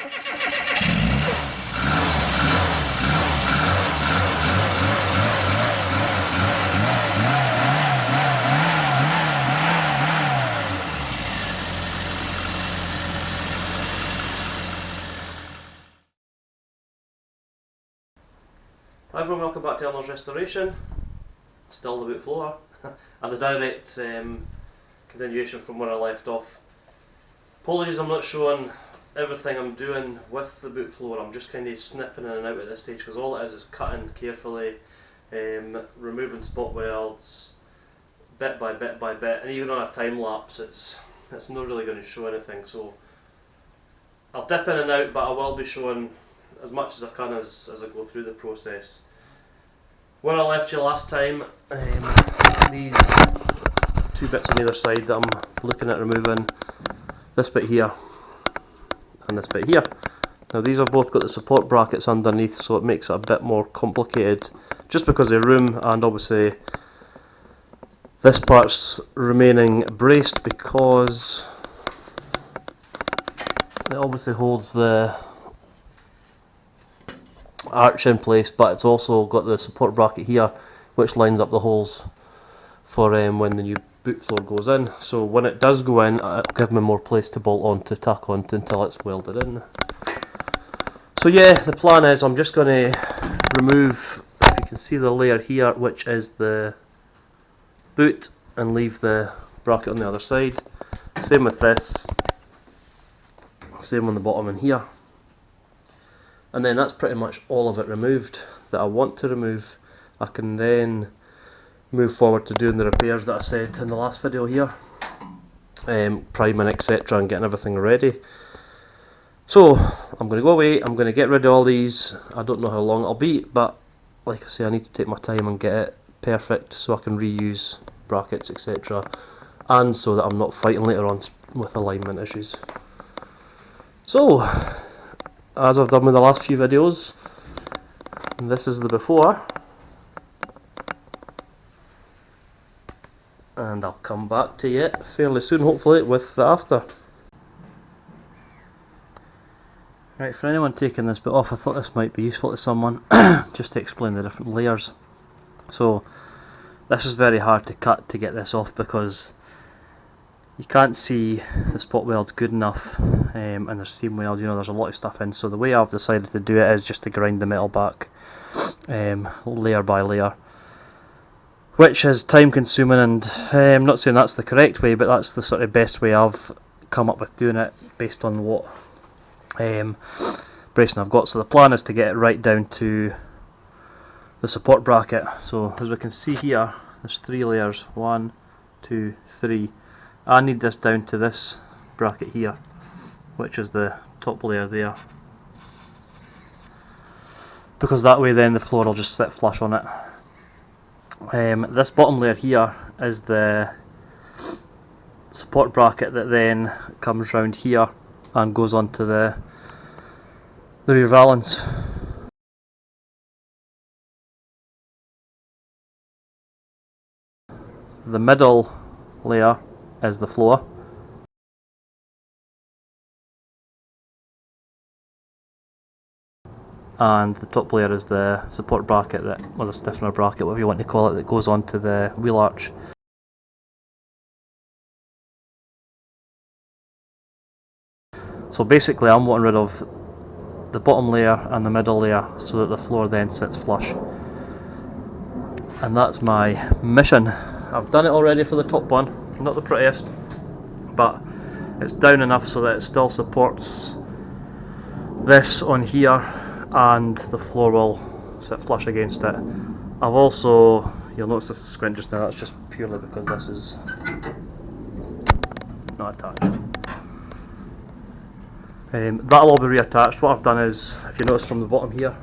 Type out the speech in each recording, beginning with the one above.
Hi everyone, welcome back to Eleanor's Restoration. Still the boot floor and the direct continuation from where I left off. Apologies, I'm not showing everything I'm doing with the boot floor. I'm just kind of snipping in and out at this stage because all it is cutting carefully, removing spot welds bit by bit by bit, and even on a time lapse it's not really going to show anything. So I'll dip in and out, but I will be showing as much as I can as I go through the process. Where I left you last time, these two bits on either side that I'm looking at removing, this bit here and this bit here. Now these have both got the support brackets underneath, so it makes it a bit more complicated just because of room, and obviously this part's remaining braced because it obviously holds the arch in place, but it's also got the support bracket here which lines up the holes for when the new boot floor goes in. So when it does go in, it'll give me more place to bolt on to tack onto until it's welded in. So yeah, the plan is I'm just going to remove, if you can see the layer here, which is the boot, and leave the bracket on the other side. Same with this, same on the bottom in here. And then that's pretty much all of it removed that I want to remove. I can then move forward to doing the repairs that I said in the last video here, priming etc and getting everything ready. So I'm going to go away, I'm going to get rid of all these. I don't know how long it'll be, but like I say, I need to take my time and get it perfect so I can reuse brackets etc, and so that I'm not fighting later on with alignment issues. So as I've done with the last few videos, this is the before, and I'll come back to you fairly soon, hopefully, with the after. Right, for anyone taking this bit off, I thought this might be useful to someone, just to explain the different layers. So this is very hard to cut to get this off because you can't see the spot welds good enough, and there's seam welds, you know, there's a lot of stuff in. So the way I've decided to do it is just to grind the metal back layer by layer, which is time consuming, and I'm not saying that's the correct way, but that's the sort of best way I've come up with doing it based on what bracing I've got. So the plan is to get it right down to the support bracket. So as we can see here, there's 3 layers, 1, 2, 3. I need this down to this bracket here, which is the top layer there, because that way then the floor will just sit flush on it. This bottom layer here is the support bracket that then comes round here and goes onto the rear valance. The middle layer is the floor, and the top layer is the support bracket, or the stiffener bracket, whatever you want to call it, that goes onto the wheel arch. So basically I'm wanting rid of the bottom layer and the middle layer so that the floor then sits flush, and that's my mission. I've done it already for the top one, not the prettiest, but it's down enough so that it still supports this on here and the floor will sit flush against it. I've also, you'll notice this is squint just now, that's just purely because this is not attached. That'll all be reattached. What I've done is, if you notice from the bottom here,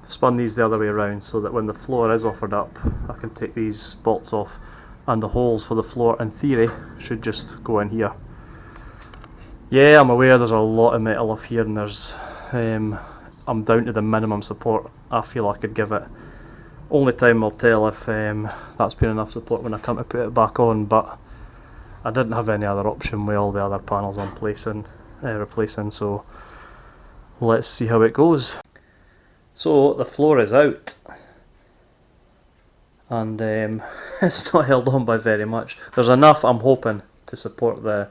I've spun these the other way around so that when the floor is offered up, I can take these bolts off, and the holes for the floor in theory should just go in here. Yeah, I'm aware there's a lot of metal off here, and there's I'm down to the minimum support I feel I could give it. Only time will tell if that's been enough support when I come to put it back on, but I didn't have any other option with all the other panels on place, and replacing, so let's see how it goes. So the floor is out, and it's not held on by very much. There's enough, I'm hoping, to support the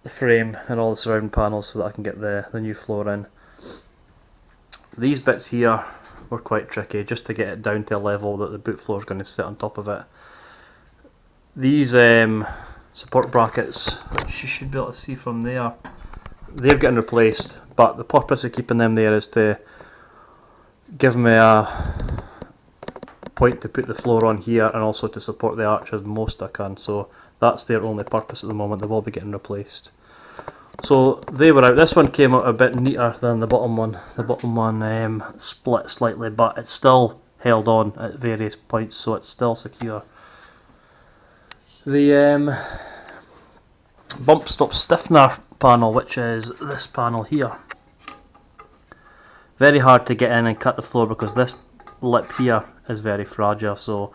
frame and all the surrounding panels so that I can get the new floor in. These bits here were quite tricky, just to get it down to a level that the boot floor is going to sit on top of it. These support brackets, which you should be able to see from there, they're getting replaced, but the purpose of keeping them there is to give me a point to put the floor on here, and also to support the arch as most I can, so that's their only purpose at the moment. They will be getting replaced. So they were out. This one came out a bit neater than the bottom one. The bottom one split slightly, but it's still held on at various points, so it's still secure. The bump stop stiffener panel, which is this panel here, very hard to get in and cut the floor because this lip here is very fragile, so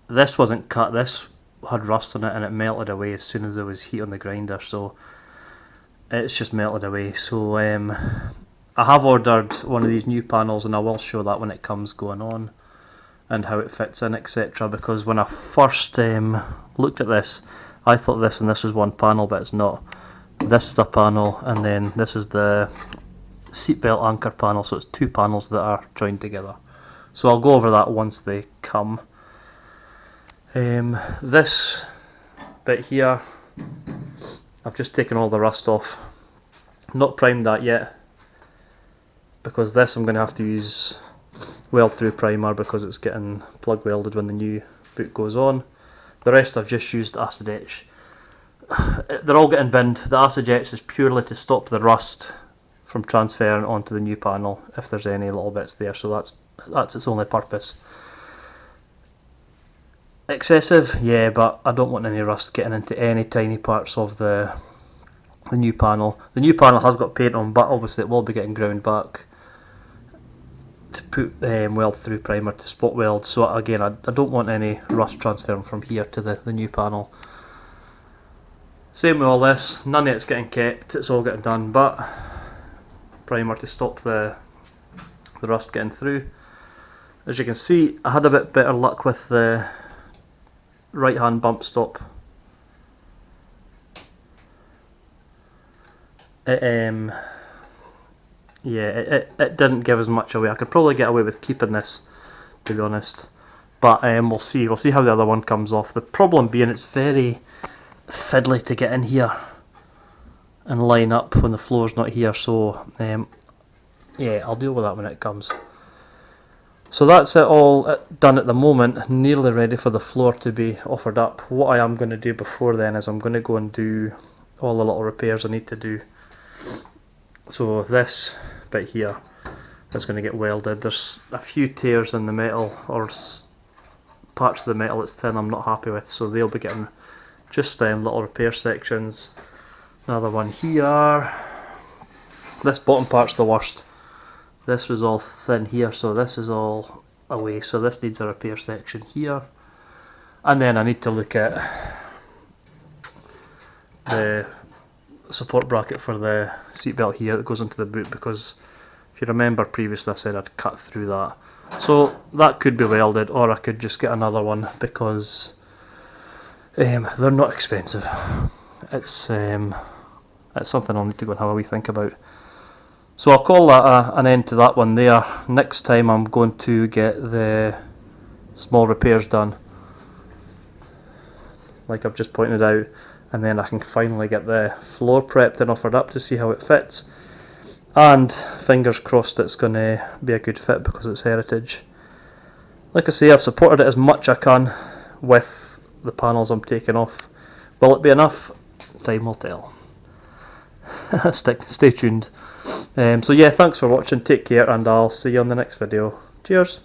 this wasn't cut. This had rust on it and it melted away as soon as there was heat on the grinder, so it's just melted away. So I have ordered one of these new panels, and I will show that when it comes going on and how it fits in, etc. Because when I first looked at this, I thought this and this was one panel, but it's not. This is a panel, and then this is the seatbelt anchor panel, so it's two panels that are joined together. So I'll go over that once they come. This bit here, I've just taken all the rust off. Not primed that yet, because this I'm going to have to use weld through primer because it's getting plug welded when the new boot goes on. The rest I've just used acid etch. They're all getting binned. The acid etch is purely to stop the rust from transferring onto the new panel if there's any little bits there, so that's its only purpose. Excessive, yeah, but I don't want any rust getting into any tiny parts of the new panel. The new panel has got paint on, but obviously it will be getting ground back to put weld through primer to spot weld. So again, I don't want any rust transferring from here to the new panel. Same with all this, none of it's getting kept, it's all getting done, but primer to stop the rust getting through. As you can see, I had a bit better luck with the right hand bump stop. It didn't give as much away. I could probably get away with keeping this, to be honest, but we'll see how the other one comes off. The problem being it's very fiddly to get in here and line up when the floor's not here, so yeah, I'll deal with that when it comes. So that's it all done at the moment, nearly ready for the floor to be offered up. What I am going to do before then is I'm going to go and do all the little repairs I need to do. So this bit here is going to get welded. There's a few tears in the metal, or parts of the metal that's thin I'm not happy with, so they'll be getting just little repair sections. Another one here. This bottom part's the worst. This was all thin here, so this is all away, so this needs a repair section here. And then I need to look at the support bracket for the seatbelt here that goes into the boot, because if you remember previously I said I'd cut through that. So that could be welded, or I could just get another one, because they're not expensive. It's something I'll need to go and have a wee think about. So I'll call that an end to that one there. Next time I'm going to get the small repairs done, like I've just pointed out, and then I can finally get the floor prepped and offered up to see how it fits. And fingers crossed it's going to be a good fit because it's heritage. Like I say, I've supported it as much I can with the panels I'm taking off. Will it be enough? Time will tell. Stay tuned. So yeah, thanks for watching, take care, and I'll see you on the next video. Cheers!